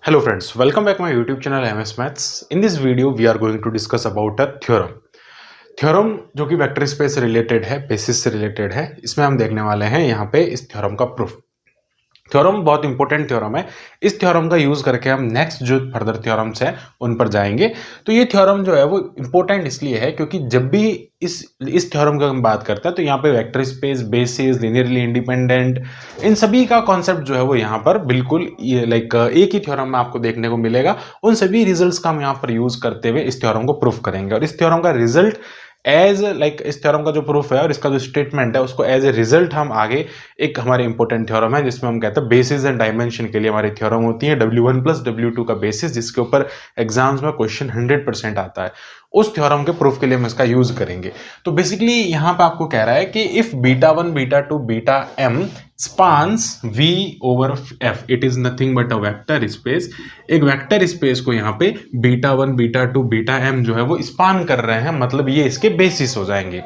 Hello friends, welcome back my YouTube channel MS Maths. In this video we are going to discuss about a theorem. Theorem जो कि vector space से related है, basis से related है, इसमें हम देखने वाले हैं यहाँ पे इस थ्योरम का प्रूफ। थ्योरम बहुत इंपॉर्टेंट थ्योरम है। इस थ्योरम का यूज करके हम नेक्स्ट जो फर्दर थ्योरम्स हैं उन पर जाएंगे। तो ये थ्योरम जो है वो इंपॉर्टेंट इसलिए है क्योंकि जब भी इस थ्योरम की हम बात करते हैं तो यहाँ पे vector space, basis, linearly independent, इन सभी का कॉन्सेप्ट जो है वो यहाँ पर बिल्कुल ये एक ही थ्योरम में आपको देखने को मिलेगा। उन सभी रिजल्ट्स का हम यहाँ पर यूज करते हुए इस थ्योरम को प्रूफ करेंगे और इस थ्योरम का रिजल्ट इस थ्योरम का जो प्रूफ है और इसका जो स्टेटमेंट है उसको एज ए रिजल्ट हम आगे एक हमारे इंपॉर्टेंट थ्योरम है जिसमें हम कहते हैं बेसिस एंड डायमेंशन के लिए हमारी थ्योरम होती है W1 प्लस W2 का बेसिस, जिसके ऊपर एग्जाम्स में क्वेश्चन 100% आता है। उस थ्योरम के प्रूफ के लिए हम इसका यूज करेंगे। तो बेसिकली यहाँ पे आपको कह रहा है कि if β1 β2 βm spans V over F, it is nothing but a vector space। एक वेक्टर स्पेस को यहाँ पे β1 β2 βm जो है वो स्पान कर रहे हैं, मतलब ये इसके बेसिस हो जाएंगे।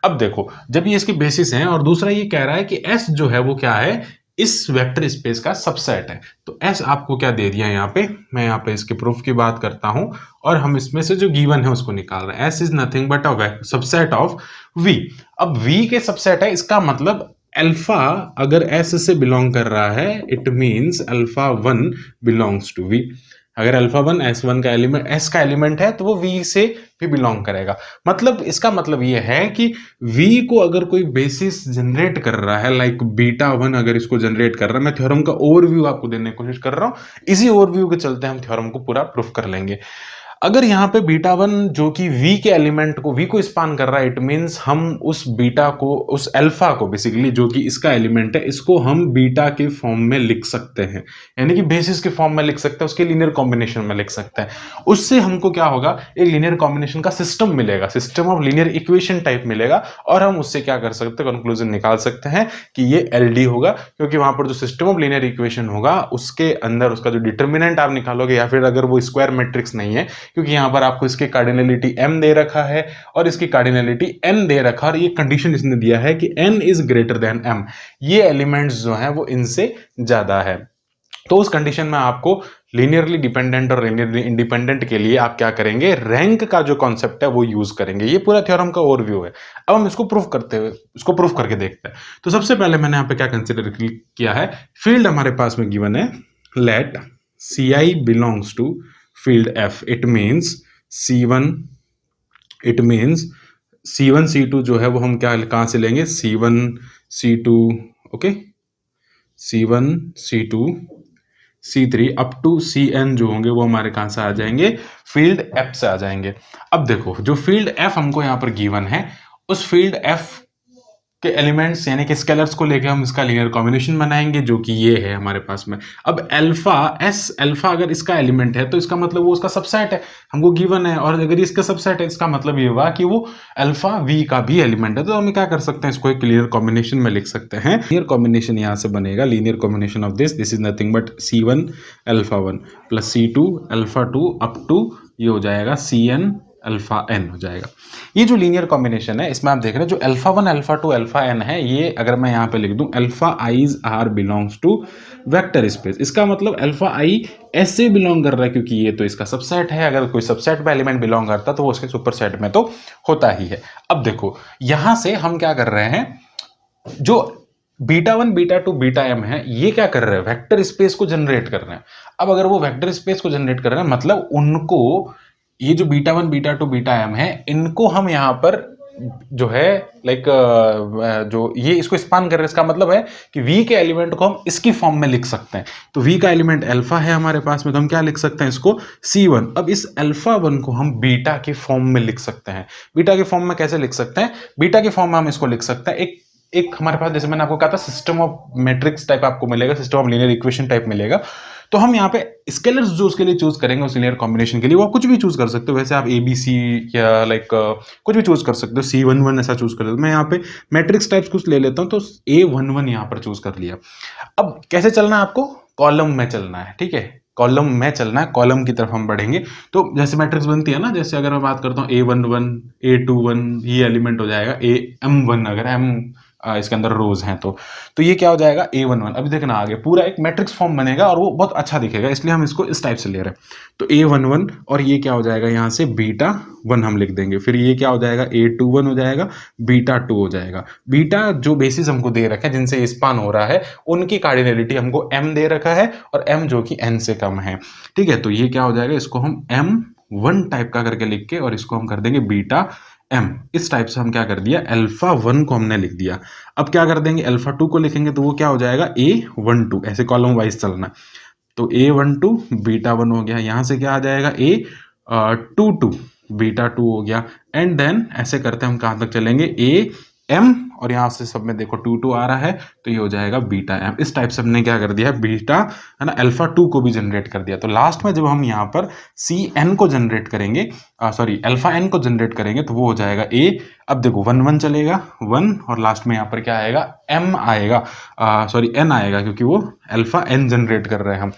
अब देखो, जब ये इसके बेसिस हैं और दूसरा ये कह रहा है कि S जो है वो क्या है, इस वेक्टर स्पेस का सबसेट है। तो S आपको क्या दे दिया यहाँ पे, मैं यहाँ पे इसके प्रूफ की बात करता हूं और हम इसमें से जो गिवन है उसको निकाल रहे हैं। S is nothing but a subset of V। अब V के सबसेट है, इसका मतलब अल्फा अगर S से बिलोंग कर रहा है, it means alpha 1 belongs to V। अगर अल्फा 1 S1 का एलिमेंट, S का एलिमेंट है तो वो V से भी बिलोंग करेगा। मतलब इसका मतलब ये है कि V को अगर कोई बेसिस जनरेट कर रहा है, लाइक β1 अगर इसको जनरेट कर रहा है, मैं थ्योरम का ओवरव्यू आपको देने की कोशिश कर रहा हूं, इसी ओवरव्यू के चलते हम थ्योरम को पूरा प्रूफ कर लेंगे। अगर यहाँ पे β1 जो कि V के एलिमेंट को, V को स्पान कर रहा है, इट मींस हम उस बीटा को, उस अल्फा को बेसिकली जो कि इसका एलिमेंट है, इसको हम बीटा के फॉर्म में लिख सकते हैं, यानी कि बेसिस के फॉर्म में लिख सकते हैं, उसके लीनियर कॉम्बिनेशन में लिख सकते हैं। उससे हमको क्या होगा, एक लीनियर कॉम्बिनेशन का सिस्टम मिलेगा, system of linear equation type मिलेगा और हम उससे क्या कर सकते हैं, कंक्लूजन निकाल सकते हैं कि ये LD होगा, क्योंकि वहां पर जो सिस्टम ऑफ लीनियर इक्वेशन होगा उसके अंदर उसका जो डिटर्मिनेंट आप निकालोगे, या फिर अगर वो स्क्वायर मैट्रिक्स नहीं है, क्योंकि यहां पर आपको इसकी कार्डिनलिटी m दे रखा है और इसकी कार्डिनलिटी n दे रखा, और ये कंडीशन इसने दिया है कि n is greater than m, ये एलिमेंट्स जो हैं वो इनसे ज्यादा है। तो उस कंडीशन में आपको लीनियरली डिपेंडेंट और लीनियरली इंडिपेंडेंट के लिए आप क्या करेंगे, रैंक का जो कॉन्सेप्ट है वो यूज करेंगे। ये पूरा थ्योरम का ओवरव्यू है। अब हम इसको प्रूफ करते हुए, इसको प्रूफ करके देखते हैं। तो सबसे पहले मैंने यहाँ पे क्या कंसिडर किया है, फील्ड हमारे पास में गिवन है, let Ci belongs to field F, it means C1, it means C1 C2 जो है वो हम क्या कहां से लेंगे, C1 C2, okay, C1 C2 C3 up to Cn जो होंगे वो हमारे कहां से आ जाएंगे, फील्ड F से आ जाएंगे। अब देखो, जो फील्ड F हमको यहाँ पर गिवन है, उस फील्ड F के एलिमेंट्स यानी कि स्केलर्स को लेकर हम इसका लीनियर कॉम्बिनेशन बनाएंगे, जो कि ये है हमारे पास में। अब अल्फा S, अल्फा अगर इसका एलिमेंट है तो इसका मतलब वो उसका सबसेट है, हमको गिवन है, और अगर इसका सबसेट है इसका मतलब ये हुआ कि वो अल्फा V का भी एलिमेंट है। तो हम क्या कर सकते हैं, इसको एक लीनियर कॉम्बिनेशन में लिख सकते हैं। लीनियर कॉम्बिनेशन यहाँ से बनेगा, linear combination of this is nothing but C1 alpha 1 plus C2 alpha 2 up to ये हो जाएगा Cn अल्फा n हो जाएगा। ये जो लीनियर कॉम्बिनेशन है इसमें आप देख रहे हैं जो अल्फा 1 अल्फा 2 अल्फा n है, ये अगर मैं यहाँ पे लिख दूं alpha i's r belongs to vector space, इसका मतलब अल्फा i S से बिलोंग कर रहा है क्योंकि ये तो इसका सबसेट है। अगर कोई सबसेट में एलिमेंट बिलोंग करता तो वो उसके सुपरसेट में तो होता ही है। अब देखो यहां से हम क्या कर रहे हैं, जो β1 β2 βm है ये क्या कर रहे हैं, वेक्टर स्पेस को जनरेट कर रहे हैं। अब अगर वो वेक्टर स्पेस को जनरेट कर रहे हैं, मतलब उनको, ये जो β1 β2 βm है, इनको हम यहाँ पर जो है जो ये इसको स्पान कर रहे हैं, इसका मतलब है कि V के एलिमेंट को हम इसकी फॉर्म में लिख सकते हैं। तो V का एलिमेंट अल्फा है हमारे पास में, तो हम क्या लिख सकते हैं इसको, C1। अब इस अल्फा 1 को हम बीटा के फॉर्म में लिख सकते हैं। बीटा के फॉर्म में कैसे लिख सकते हैं, बीटा के फॉर्म में हम इसको लिख सकते हैं, एक हमारे पास, जैसे मैंने आपको कहा था, सिस्टम ऑफ मैट्रिक्स टाइप आपको मिलेगा, system of linear equation type मिलेगा। तो हम यहाँ पे स्केलर्स जो उसके लिए चूज करेंगे उस लीनियर कॉम्बिनेशन के लिए, वो आप कुछ भी चूज कर सकते हो। वैसे आप ABC या कुछ भी चूज कर सकते हो, C11 ऐसा चूज कर सकते हो। मैं यहाँ पे मैट्रिक्स टाइप्स कुछ ले लेता हूँ, तो A11 यहाँ पर चूज कर लिया। अब कैसे चलना है आपको, कॉलम में चलना है, ठीक है, कॉलम में चलना है, कॉलम की तरफ हम बढ़ेंगे। तो जैसे मैट्रिक्स बनती है ना, जैसे अगर मैं बात करता हूँ A11 A21, ये एलिमेंट हो जाएगा AM1, अगर M इसके अंदर रोज हैं तो ये क्या हो जाएगा A11। अभी देखना आगे पूरा एक मैट्रिक्स फॉर्म बनेगा और वो बहुत अच्छा दिखेगा, इसलिए हम इसको इस टाइप से ले रहे हैं। तो A11 और ये क्या हो जाएगा यहाँ से β1 हम लिख देंगे, फिर ये क्या हो जाएगा A21 हो जाएगा, β2 हो जाएगा। बीटा जो बेसिस हमको दे रखा है जिनसे स्पान हो रहा है उनकी कार्डिनलिटी हमको m दे रखा है और m जो कि n से कम है। ठीक है, तो ये क्या हो जाएगा, इसको हम M1 टाइप का करके लिख के और इसको हम कर देंगे बीटा m। इस टाइप से हम क्या कर दिया, α1 को हमने लिख दिया। अब क्या कर देंगे, α2 को लिखेंगे तो वो क्या हो जाएगा A12, ऐसे कॉलम वाइज चलना। तो A12 β1 हो गया, यहाँ से क्या आ जाएगा A22 β2 हो गया, एंड देन ऐसे करते हम कहाँ तक चलेंगे AM, और यहाँ से सब में देखो 2 आ रहा है तो ये हो जाएगा βm। इस टाइप से हमने क्या कर दिया है बीटा है ना α2 को भी जनरेट कर दिया। तो लास्ट में जब हम यहाँ पर Cn को जनरेट करेंगे, सॉरी αn को जनरेट करेंगे तो वो हो जाएगा A। अब देखो 1 1 चलेगा 1 और लास्ट में यहाँ पर क्या आएगा m आएगा, सॉरी n आएगा, क्योंकि वो αn जनरेट कर रहे हैं हम।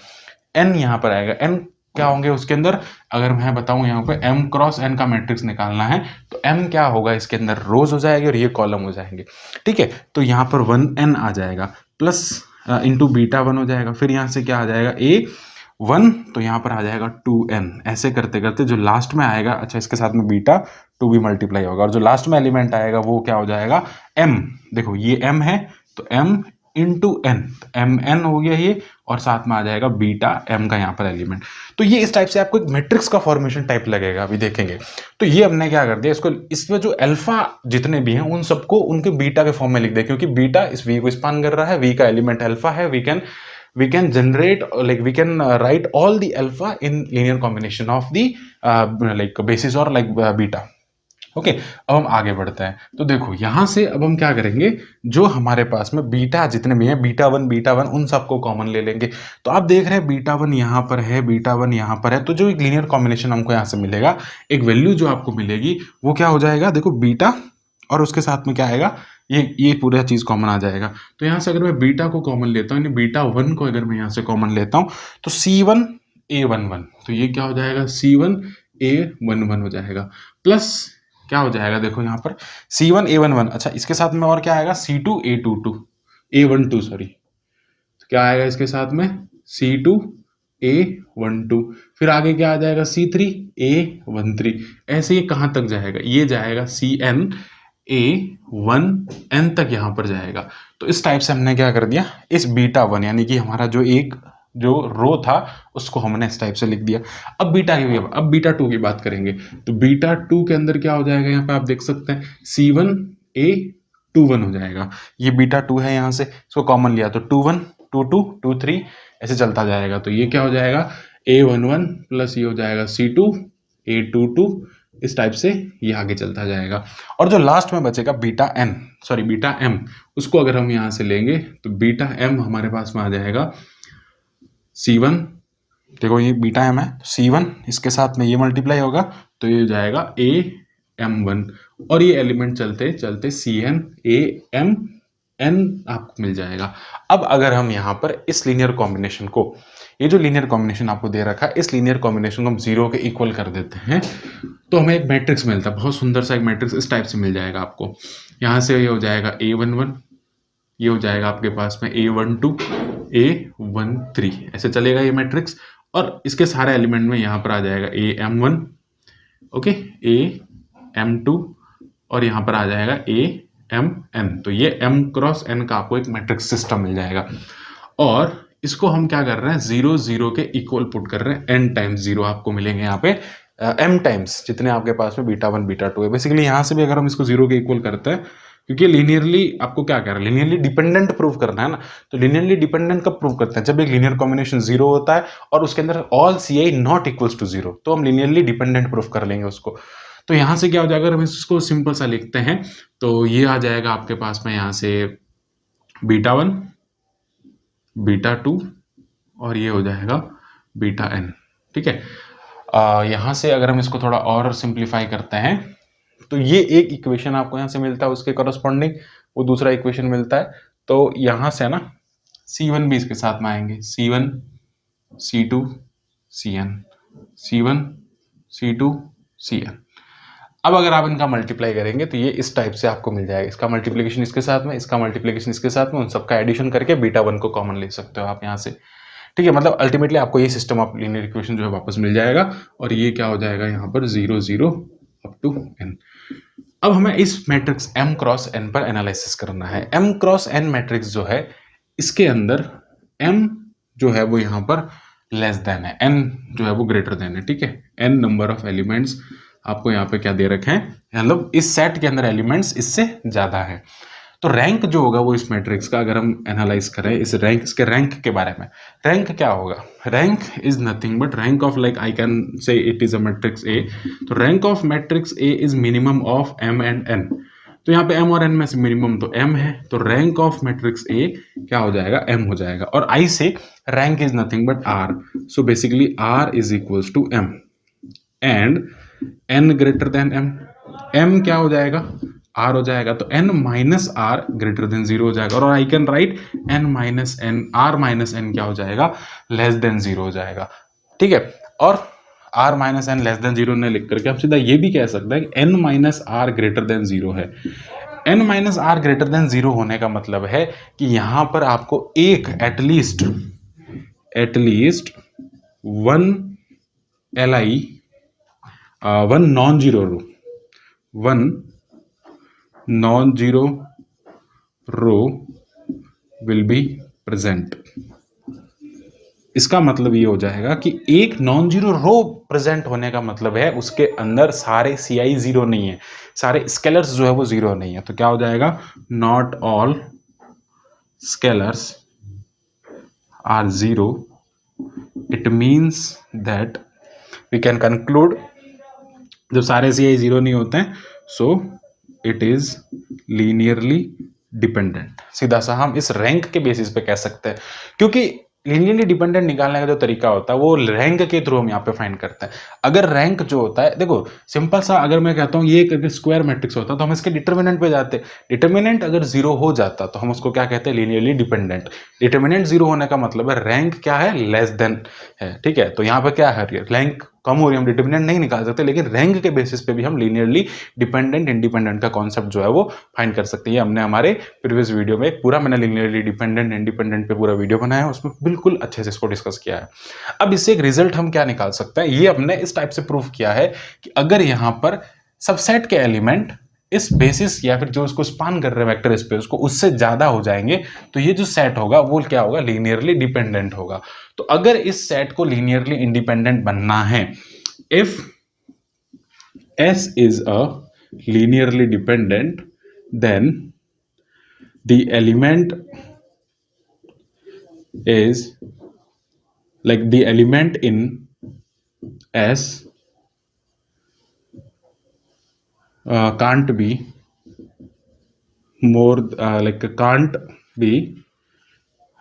n यहाँ पर आएगा, n क्या होंगे उसके अंदर, अगर मैं बताऊं यहाँ पे m क्रॉस n का मैट्रिक्स निकालना है तो m क्या होगा, इसके अंदर रोज हो जाएगी और ये कॉलम हो जाएंगे। ठीक है, तो यहाँ पर 1n आ जाएगा प्लस इंटू β1 हो जाएगा, फिर यहाँ से क्या आ जाएगा A1, तो यहाँ पर आ जाएगा 2n। ऐसे करते करते जो लास्ट में आएगा, अच्छा इसके साथ में β2 भी मल्टीप्लाई होगा और जो लास्ट में एलिमेंट आएगा वो क्या हो जाएगा m। देखो ये m है तो m into n, M N हो गया ये, और साथ में आ जाएगा बीटा m का यहाँ पर एलिमेंट। तो ये इस टाइप से आपको एक मैट्रिक्स का फॉर्मेशन टाइप लगेगा, अभी देखेंगे। तो ये हमने क्या कर दिया, इसको इसमें जो अल्फा जितने भी हैं उन सबको उनके बीटा के फॉर्म में लिख दिया, क्योंकि बीटा इस v को स्पान कर रहा है, v का एलिमेंट अल्फा है। we can generate, like we can write all the alpha in linear combination of the like basis or like beta। Okay, अब हम आगे बढ़ते हैं। तो देखो यहां से अब हम क्या करेंगे, जो हमारे पास में बीटा जितने भी हैं β1 उन सबको कॉमन ले लेंगे। तो आप देख रहे हैं β1 यहाँ पर है, β1 यहाँ पर है, तो जो एक लीनियर कॉम्बिनेशन हमको यहाँ से मिलेगा, एक वैल्यू जो आपको मिलेगी वो क्या हो जाएगा, देखो बीटा और उसके साथ में क्या आएगा, ये पूरा चीज कॉमन आ जाएगा। तो यहाँ से अगर मैं बीटा को कॉमन लेता हूँ, यानी β1 को अगर मैं यहाँ से कॉमन लेता हूँ तो C1A11, तो ये क्या हो जाएगा C1A11 हो जाएगा, प्लस क्या हो जाएगा, देखो यहाँ पर C1A11, अच्छा इसके साथ में और क्या आएगा A12 सॉरी, तो क्या आएगा इसके साथ में C2A12, फिर आगे क्या आ जाएगा C3A13। ऐसे ये कहाँ तक जाएगा, ये जाएगा CnA1n तक यहाँ पर जाएगा। तो इस टाइप से हमने क्या कर दिया, इस β1 यानी कि हमारा जो एक जो रो था उसको हमने इस टाइप से लिख दिया। अब β2 की बात करेंगे, तो β2 के अंदर क्या हो जाएगा, यहाँ पे आप देख सकते हैं C1A21 हो जाएगा। ये β2 है, यहाँ से इसको कॉमन लिया तो 21 22 23 ऐसे चलता जाएगा। तो ये क्या हो जाएगा A11 प्लस ये हो जाएगा C2A22, इस टाइप से ये आगे चलता जाएगा। और जो लास्ट में बचेगा βm, उसको अगर हम यहाँ से लेंगे तो βm हमारे पास में आ जाएगा C1, देखो ये βm है, C1 इसके साथ में ये मल्टीप्लाई होगा तो ये हो जाएगा AM1, और ये एलिमेंट चलते चलते CnAmn आपको मिल जाएगा। अब अगर हम यहाँ पर इस लीनियर कॉम्बिनेशन को, ये जो लीनियर कॉम्बिनेशन आपको दे रखा है, इस लीनियर कॉम्बिनेशन को हम 0 के इक्वल कर देते हैं तो हमें एक मैट्रिक्स मिलता है, बहुत सुंदर सा एक मैट्रिक्स इस टाइप से मिल जाएगा आपको। यहाँ से ये हो जाएगा A11, ये हो जाएगा आपके पास में A12 A13, ऐसे चलेगा ये मैट्रिक्स, और इसके सारे एलिमेंट में यहाँ पर आ जाएगा AM1, ओके AM2, और यहाँ पर आ जाएगा AMn। तो ये m क्रॉस n का आपको एक मैट्रिक्स सिस्टम मिल जाएगा, और इसको हम क्या कर रहे हैं 0 0 के इक्वल पुट कर रहे हैं, n टाइम्स 0 आपको मिलेंगे यहाँ पे m टाइम्स जितने आपके पास में β1 β2 है। बेसिकली यहाँ से भी अगर हम इसको 0 के इक्वल करते हैं, क्योंकि लीनियरली आपको क्या कर रहा है, लीनियरली डिपेंडेंट प्रूव करना है ना, तो लीनियरली डिपेंडेंट कब प्रूव करते हैं, जब एक लीनियर कॉम्बिनेशन 0 होता है और उसके अंदर all ci not equals to 0, तो हम लीनियरली डिपेंडेंट प्रूफ कर लेंगे उसको। तो यहाँ से क्या हो जाएगा, अगर हम इसको सिंपल सा लिखते हैं तो ये आ जाएगा आपके पास में यहाँ से β1 β2 और ये हो जाएगा βn। ठीक है, यहाँ से अगर हम इसको थोड़ा और सिंप्लीफाई करते हैं तो ये एक इक्वेशन आपको यहाँ से मिलता है, उसके करस्पॉन्डिंग वो दूसरा इक्वेशन मिलता है। तो यहाँ से ना C1 भी इसके साथ में आएंगे, C1 C2 Cn, C1 C2 Cn। अब अगर आप इनका मल्टीप्लाई करेंगे तो ये इस टाइप से आपको मिल जाएगा, इसका मल्टीप्लिकेशन इसके साथ में, इसका मल्टीप्लिकेशन इसके साथ में, उन सबका एडिशन करके बीटा 1 को कॉमन ले सकते हो आप यहाँ से, ठीक है। मतलब अल्टीमेटली आपको ये सिस्टम ऑफ लीनियर इक्वेशन जो है वापस मिल जाएगा और ये क्या हो जाएगा यहाँ पर 0 0 अप टू n। अब हमें इस मैट्रिक्स m क्रॉस n पर एनालिसिस करना है। m क्रॉस n मैट्रिक्स जो है इसके अंदर m जो है वो यहाँ पर लेस देन है, n जो है वो ग्रेटर देन है, ठीक है। n नंबर ऑफ एलिमेंट्स आपको यहाँ पे क्या दे रखे हैं, मतलब इस सेट के अंदर एलिमेंट्स इससे ज्यादा है। तो रैंक जो होगा वो इस मैट्रिक्स का, अगर हम एनालाइज करें इस रैंक, इसके रैंक के बारे में, रैंक क्या होगा, rank is nothing but rank of, like I can say it is a matrix A, तो rank of matrix A is minimum of m and n। तो यहाँ पे m और n में से मिनिमम तो m है, तो रैंक ऑफ मैट्रिक्स ए क्या हो जाएगा, m हो जाएगा। और I से rank is nothing but r, so basically r is equals to m and n greater than m, m क्या हो जाएगा, r हो जाएगा, तो n minus r greater than 0 हो जाएगा। और I can write n minus n, r minus n क्या हो जाएगा, लेस देन 0 हो जाएगा, ठीक है। और r minus n less than 0 ने लिख करके हम सीधा ये भी कह सकते हैं कि n minus r greater than 0 है। n minus r greater than 0 होने का मतलब है कि यहां पर आपको एक at least one li, one non zero row, one non zero row will be present. इसका मतलब ये हो जाएगा कि एक नॉन जीरो रो प्रेजेंट होने का मतलब है उसके अंदर सारे ci जीरो नहीं है, सारे स्केलर्स जो है वो जीरो नहीं है। तो क्या हो जाएगा, not all scalars are zero, it means that we can conclude, जब सारे ci जीरो नहीं होते हैं so it is linearly dependent. सीधा सा हम इस रैंक के बेसिस पे कह सकते हैं, क्योंकि लीनियरली डिपेंडेंट निकालने का जो तरीका होता है वो रैंक के थ्रू हम यहाँ पे फाइंड करते हैं। अगर रैंक जो होता है, देखो सिंपल सा, अगर मैं कहता हूँ ये एक स्क्वायर मैट्रिक्स होता तो हम इसके डिटर्मिनेंट पे जाते, डिटर्मिनेंट अगर जीरो हो जाता तो हम उसको क्या कहते हैं, लीनियरली डिपेंडेंट। डिटर्मिनेंट जीरो होने का मतलब है रैंक क्या है, लेस देन है, ठीक है। तो यहाँ पे क्या है, रैंक कम हो रही है, हम डिटर्मिनेंट नहीं निकाल सकते, लेकिन रैंक के बेसिस पे भी हम लीनियरली डिपेंडेंट इंडिपेंडेंट का कॉन्सेप्ट जो है वो फाइंड कर सकते हैं। हमने हमारे प्रीवियस वीडियो में पूरा, मैंने लीनियरली डिपेंडेंट इंडिपेंडेंट पे पूरा वीडियो बनाया है, उसमें बिल्कुल अच्छे से इसको डिस्कस किया है। अब इससे एक रिजल्ट हम क्या निकाल सकते हैं, ये हमने इस टाइप से प्रूव किया है कि अगर यहाँ पर सबसेट के एलिमेंट इस बेसिस या फिर जो उसको स्पान कर रहे हैं वेक्टर स्पेस को उससे ज्यादा हो जाएंगे तो ये जो सेट होगा वो क्या होगा, लीनियरली डिपेंडेंट होगा। तो अगर इस सेट को लीनियरली इंडिपेंडेंट बनना है, if S is a linearly dependent, then the element is, like the element in S can't be more, like can't be,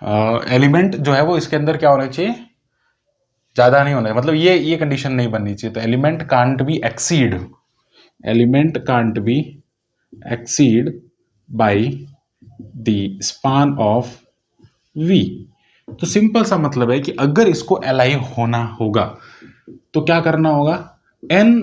element जो है वो इसके अंदर क्या होना चाहिए, ज्यादा नहीं होना है, मतलब ये कंडीशन नहीं बननी चाहिए। तो element can't be exceed, element can't be exceed by the span of v। तो सिंपल सा मतलब है कि अगर इसको li होना होगा तो क्या करना होगा, n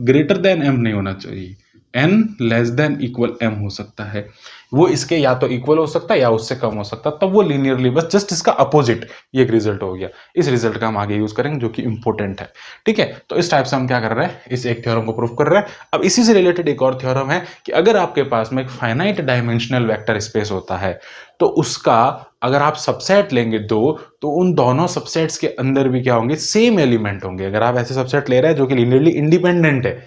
ग्रेटर देन m नहीं होना चाहिए, n less than equal m हो सकता है। वो इसके या तो इक्वल हो सकता है या उससे कम हो सकता है, तब वो लीनियरली, बस जस्ट इसका अपोजिट ये एक रिजल्ट हो गया। इस रिजल्ट का हम आगे यूज करेंगे जो कि इंपॉर्टेंट है, ठीक है। तो इस टाइप से हम क्या कर रहे हैं, इस एक थ्योरम को प्रूव कर रहे हैं। अब इसी से रिलेटेड एक और थ्योरम है कि अगर आपके पास में एक फाइनाइट डायमेंशनल वेक्टर स्पेस होता है तो उसका अगर आप सबसेट लेंगे दो, तो उन दोनों सबसेट्स के अंदर भी क्या होंगे, सेम एलिमेंट होंगे। अगर आप ऐसे सबसेट ले रहे हैं जो कि लीनियरली इंडिपेंडेंट है,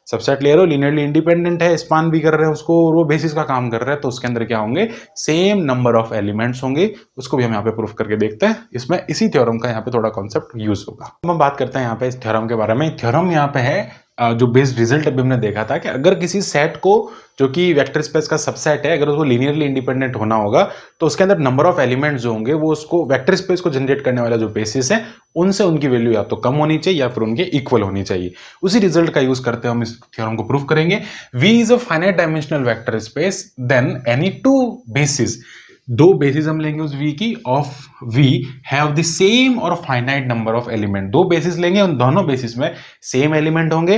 सबसेट ले रहे हो लीनियरली इंडिपेंडेंट है, स्पान भी कर रहे हैं उसको और वो बेसिस का काम कर रहे हैं, तो उसके अंदर क्या होंगे, सेम नंबर ऑफ एलिमेंट्स होंगे। उसको भी हम यहाँ पे प्रूफ करके देखते हैं। इसमें इसी थ्योरम का यहाँ पे थोड़ा कॉन्सेप्ट यूज होगा। हम बात करते हैं यहाँ पे इस थ्योरम के बारे में। थ्योरम यहाँ पे है जो बेस्ड रिजल्ट अभी हमने देखा था कि अगर किसी सेट को जो कि वेक्टर स्पेस का सबसेट है, अगर उसको लीनियरली इंडिपेंडेंट होना होगा तो उसके अंदर नंबर ऑफ एलिमेंट्स जो होंगे वो उसको वेक्टर स्पेस को जनरेट करने वाला जो बेसिस है उनसे उनकी वैल्यू या तो कम होनी चाहिए या फिर उनके इक्वल होनी चाहिए। उसी रिजल्ट का यूज करते हम इस थ्योरम को प्रूफ करेंगे। V is a finite dimensional vector space, then any two bases दो बेसिस हम लेंगे उस v की, of v have the same और फाइनाइट नंबर ऑफ एलिमेंट। दो बेसिस लेंगे, उन दोनों बेसिस में सेम एलिमेंट होंगे,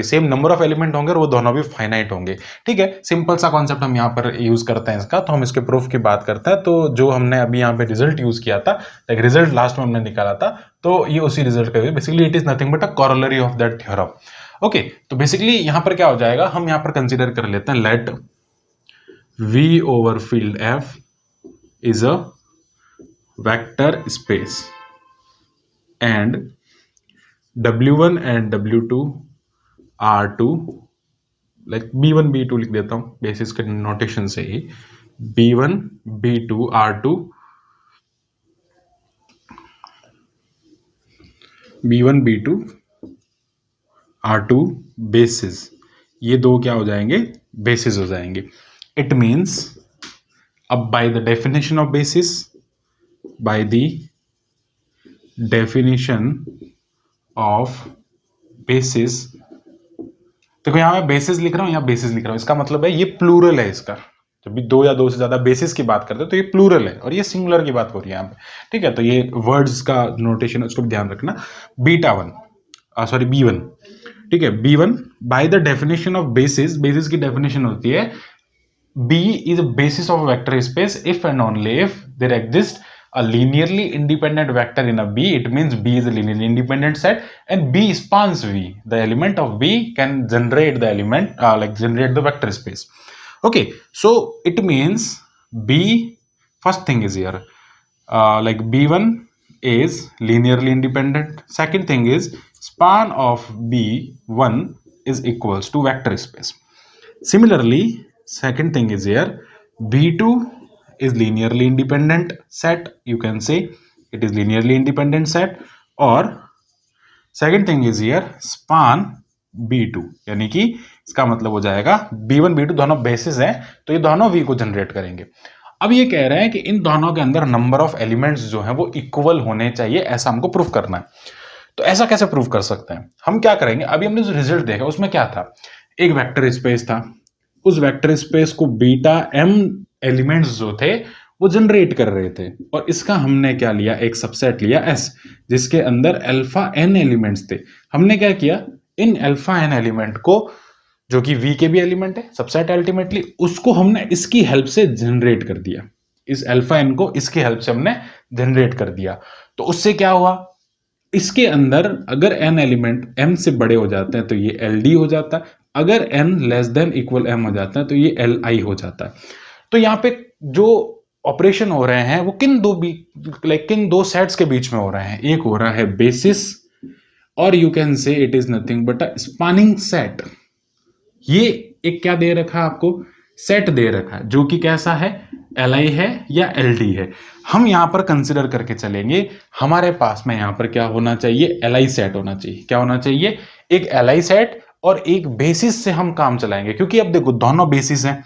सेम नंबर ऑफ एलिमेंट होंगे और वो दोनों भी फाइनाइट होंगे। ठीक है, सिंपल सा कॉन्सेप्ट हम यहाँ पर यूज करते हैं इसका। तो हम इसके प्रूफ की बात करते हैं। तो जो हमने अभी यहाँ पे रिजल्ट यूज किया था, लाइक रिजल्ट लास्ट में हमने निकाला था, तो ये उसी रिजल्ट का basically it is nothing but a corollary of that theorem. Okay, तो बेसिकली यहां पर क्या हो जाएगा, हम यहां पर कंसीडर कर लेते हैं late V over field F is a vector space and W1 and W2 are two, like B1 B2 लिख देता हूं बेसिस के नोटेशन से ही, B1 B2 are two, B1 B2 are two bases, ये दो क्या हो जाएंगे, बेसिस हो जाएंगे। इट मीन्स अब by the definition of basis, by the definition of basis, देखो यहां मैं बेसिस लिख रहा हूं, यहां बेसिस लिख रहा हूं, इसका मतलब है ये प्लूरल है इसका। जब भी दो या दो से ज्यादा बेसिस की बात करते हैं तो ये प्लूरल है और ये सिंगुलर की बात हो रही है यहाँ पे। ठीक है, तो ये वर्ड्स का नोटेशन है, उसको भी ध्यान रखना। B1, ठीक है, B1 by the definition of basis, basis की डेफिनेशन होती है B is a basis of a vector space if and only if there exists a linearly independent vector in a B. It means B is a linearly independent set and B spans V. The element of B can generate the element, generate the vector space. Okay, so it means B, first thing is here, like B1 is linearly independent. Second thing is span of B1 is equals to vector space. Similarly, second thing is here, B2 is linearly independent set, you can say it is linearly independent set, और second thing is here span B2, यानी कि इसका मतलब हो जाएगा B1 B2 दोनों basis हैं तो ये दोनों V को जनरेट करेंगे। अब ये कह रहे हैं कि इन दोनों के अंदर नंबर ऑफ एलिमेंट्स जो हैं वो इक्वल होने चाहिए, ऐसा हमको प्रूफ करना है। तो ऐसा कैसे प्रूफ कर सकते हैं, हम क्या करेंगे, अभी हमने जो रिजल्ट देखा उसमें क्या था, एक वेक्टर स्पेस था, उस वेक्टर स्पेस को बीटा m एलिमेंट्स जो थे वो जनरेट कर रहे थे, और इसका हमने क्या लिया, एक सबसेट लिया S, जिसके अंदर अल्फा n एलिमेंट्स थे। हमने क्या किया, इन अल्फा n एलिमेंट को, जो कि V के भी एलिमेंट है सबसेट अल्टीमेटली, उसको हमने इसकी हेल्प से जनरेट कर दिया, इस अल्फा n को इसकी हेल्प से हमने जनरेट कर दिया। तो उससे क्या हुआ, इसके अंदर अगर n एलिमेंट m से बड़े हो जाते हैं तो ये LD हो जाता है, अगर n less than equal m हो जाता है तो ये Li हो जाता है। तो यहाँ पे जो ऑपरेशन हो रहे हैं वो किन दो सेट्स के बीच में हो रहे हैं, एक हो रहा है बेसिस और you can say it is nothing but a spanning set. ये एक क्या दे रखा है आपको, सेट दे रखा है जो कि कैसा है, Li है या LD है। हम यहां पर कंसिडर करके चलेंगे, हमारे पास में यहां पर क्या होना चाहिए, Li सेट होना चाहिए। क्या होना चाहिए, एक Li सेट और एक बेसिस से हम काम चलाएंगे, क्योंकि अब देखो दोनों बेसिस हैं,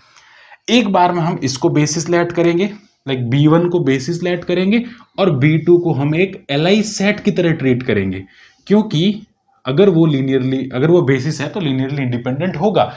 एक बार में हम इसको बेसिस लेट करेंगे, लाइक B1 को बेसिस लेट करेंगे और B2 को हम एक Li सेट की तरह ट्रीट करेंगे, क्योंकि अगर वो बेसिस है तो लीनियरली इंडिपेंडेंट होगा।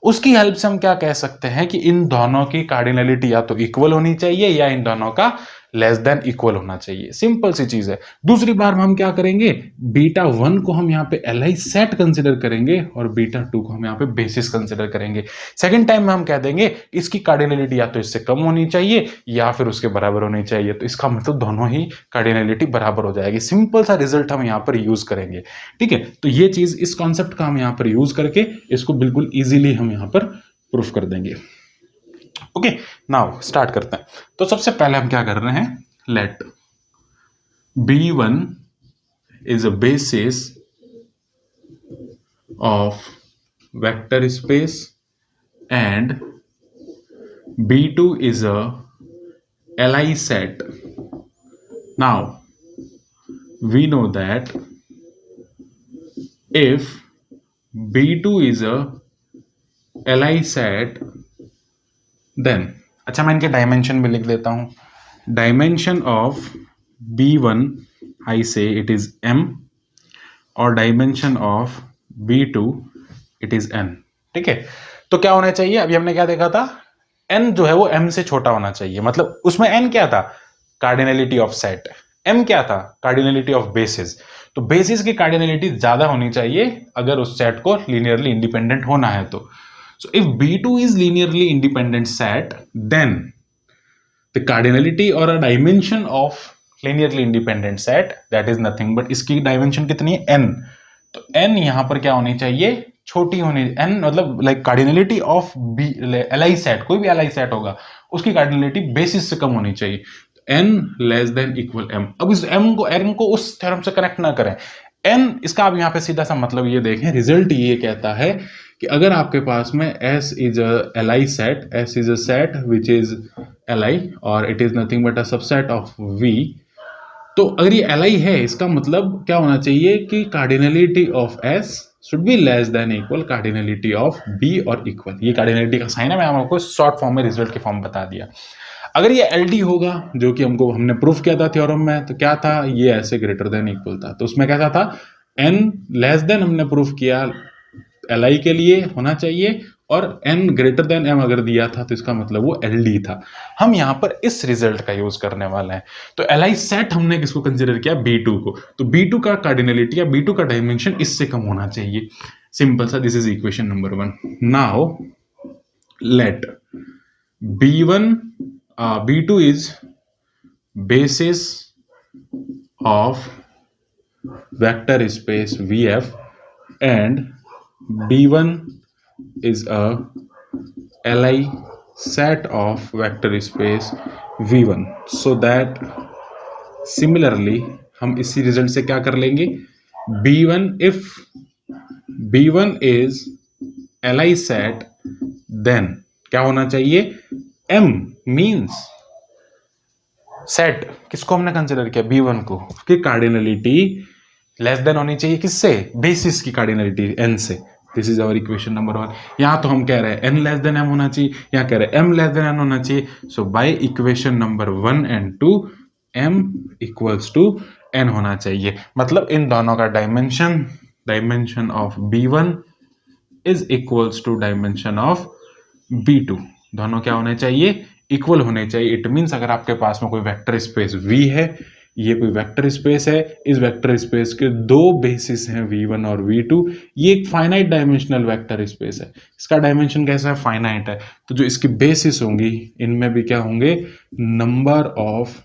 उसकी हेल्प से हम क्या कह सकते हैं कि इन दोनों की कार्डिनलिटी या तो इक्वल होनी चाहिए या इन दोनों का लेस देन इक्वल होना चाहिए, सिंपल सी चीज है। दूसरी बार में हम क्या करेंगे, बीटा 1 को हम यहाँ पे Li सेट कंसिडर करेंगे और बीटा 2 को हम यहाँ पे बेसिस कंसिडर करेंगे। सेकंड टाइम में हम कह देंगे इसकी कार्डिनलिटी या तो इससे कम होनी चाहिए या फिर उसके बराबर होनी चाहिए, तो इसका मतलब दोनों ही कार्डिनलिटी बराबर हो जाएगी। सिंपल सा रिजल्ट हम यहाँ पर यूज करेंगे, ठीक है। तो ये चीज, इस कॉन्सेप्ट का हम यहाँ पर यूज करके इसको बिल्कुल इजीली हम यहाँ पर प्रूफ कर देंगे। ओके, नाउ स्टार्ट करते हैं। तो सबसे पहले हम क्या कर रहे हैं, late B1 is a basis of vector space and B2 is a Li set. Now we know that if B2 is a Li set, then अच्छा मैं इनके डायमेंशन भी लिख देता हूं। डायमेंशन ऑफ B1 आई से इट इज M और dimension of B2 it is N, ठीक है। तो क्या होना चाहिए, अभी हमने क्या देखा था, n जो है वो m से छोटा होना चाहिए। मतलब उसमें n क्या था, कार्डिनलिटी ऑफ सेट, m क्या था, कार्डिनलिटी ऑफ बेसिस। तो बेसिस की कार्डिनलिटी ज्यादा होनी चाहिए अगर उस सेट को लीनियरली इंडिपेंडेंट होना है तो। So if B2 is linearly independent set, then the cardinality or a dimension of linearly independent set that is nothing but, इसकी डायमेंशन कितनी है, n। तो n यहां पर क्या होनी चाहिए, छोटी होनी, n मतलब like cardinality of B LI set, कोई भी एलआई सेट होगा उसकी कार्डिनलिटी बेसिस से कम होनी चाहिए, n less than equal m। अब इस m को उस थ्योरम से कनेक्ट ना करें, n इसका आप यहां पे सीधा सा मतलब ये देखें, रिजल्ट ये कहता है कि अगर आपके पास में S is a Li set, S is a set which is Li और it is nothing but a subset of V, तो अगर ये Li है इसका मतलब क्या होना चाहिए कि cardinality of S should be less than equal cardinality of B और इक्वल। ये कार्डिनलिटी का साइन है, मैं आपको शॉर्ट फॉर्म में रिजल्ट के फॉर्म बता दिया। अगर ये LD होगा जो कि हमने प्रूफ किया था थ्योरम में, तो क्या था, ये ऐसे ग्रेटर देन इक्वल था, तो उसमें कैसा था, n लेस देन हमने प्रूफ किया Li के लिए होना चाहिए और n ग्रेटर देन m अगर दिया था तो इसका मतलब वो LD था। हम यहां पर इस रिजल्ट का यूज करने वाले हैं। तो Li सेट हमने किसको कंसीडर किया, B2 को, तो B2 का कार्डिनलिटी या B2 का डायमेंशन इससे कम होना चाहिए। सिंपल सा, this is equation number 1। Now let B2 is basis of vector space VF and B1 is a Li set of vector space V1, so that similarly हम इसी result से क्या कर लेंगे, B1 if B1 is Li set then क्या होना चाहिए, M means set किसको हमने कंसिडर किया, B1 को, उसकी कार्डिनलिटी लेस देन होनी चाहिए किससे, बेसिस की कार्डिनलिटी n से। This is our equation number 1। यहां तो हम कह रहे हैं n लेस देन m होना चाहिए, यहां कह रहे हैं m लेस देन n होना चाहिए। So by equation number 1 and 2 m equals to n होना चाहिए। मतलब इन दोनों का dimension of B1 is equals to dimension of B2, दोनों क्या होने चाहिए, इक्वल होने चाहिए। इट मीन्स अगर आपके पास में कोई वेक्टर स्पेस V है, ये कोई वेक्टर स्पेस है, इस वेक्टर स्पेस के दो बेसिस हैं V1 और V2, ये एक फाइनाइट डायमेंशनल वेक्टर स्पेस है, इसका डायमेंशन कैसा है, फाइनाइट है। तो जो इसकी बेसिस होंगी इनमें भी क्या होंगे, नंबर ऑफ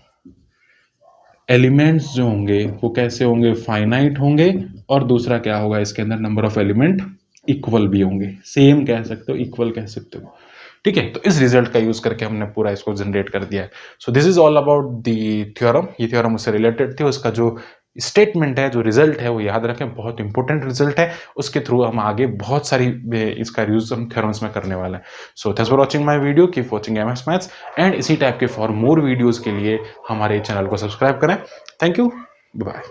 एलिमेंट्स जो होंगे वो कैसे होंगे, फाइनाइट होंगे, और दूसरा क्या होगा, इसके अंदर नंबर ऑफ एलिमेंट इक्वल भी होंगे, सेम कह सकते हो, इक्वल कह सकते हो। ठीक है, तो इस रिजल्ट का यूज करके हमने पूरा इसको जनरेट कर दिया है। So this is all about the theorem. ये थ्योरम उससे रिलेटेड थी, उसका जो स्टेटमेंट है, जो रिजल्ट है, वो याद रखें, बहुत इंपॉर्टेंट रिजल्ट है। उसके थ्रू हम आगे बहुत सारी इसका यूज हम थ्योरम्स में करने वाले हैं। So thanks for watching my video, keep watching MS maths, and इसी टाइप के फॉर मोर वीडियोज के लिए हमारे चैनल को सब्सक्राइब करें। Thank you, bye.